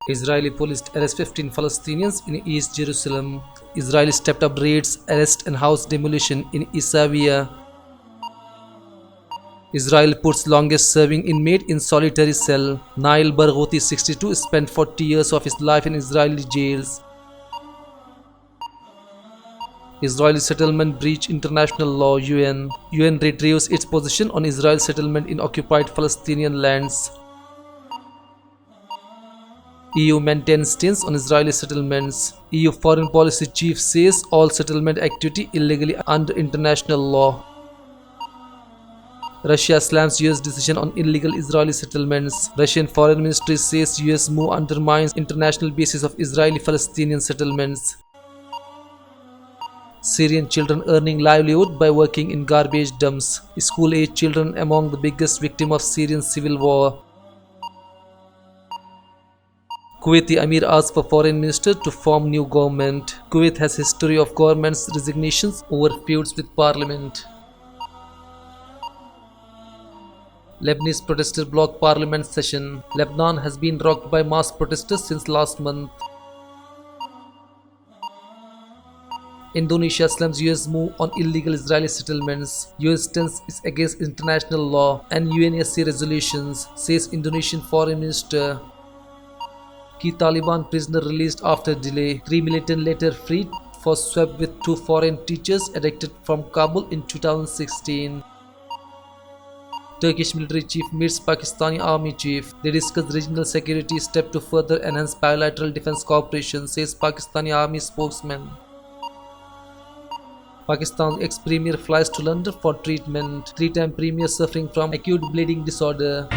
Israeli police arrest 15 Palestinians in East Jerusalem. Israeli stepped up raids, arrest and house demolition in Isaiah. Israel puts longest serving inmate in solitary cell. Nail Barghouti 62 spent 40 years of his life in Israeli jails. Israeli settlement breach international law. UN retrieves its position on Israel settlement in occupied Palestinian lands. EU maintains stance on Israeli settlements. EU foreign policy chief says all settlement activity illegally under international law. Russia slams US decision on illegal Israeli settlements. Russian foreign ministry says US move undermines international basis of Israeli-Palestinian settlements. Syrian children earning livelihood by working in garbage dumps. School-age children among the biggest victims of Syrian civil war. Kuwaiti Emir asks for foreign minister to form new government. Kuwait has history of government's resignations over feuds with parliament. Lebanese protesters block parliament session. Lebanon has been rocked by mass protesters since last month. Indonesia slams US move on illegal Israeli settlements. US stance is against international law and UNSC resolutions, says Indonesian foreign minister. Key Taliban prisoner released after delay. 3 militant later freed for swap with 2 foreign teachers abducted from Kabul in 2016. Turkish military chief meets Pakistani army chief. They discuss regional security steps to further enhance bilateral defense cooperation, says Pakistani army spokesman. Pakistan's ex-premier flies to London for treatment. 3-time premier suffering from acute bleeding disorder.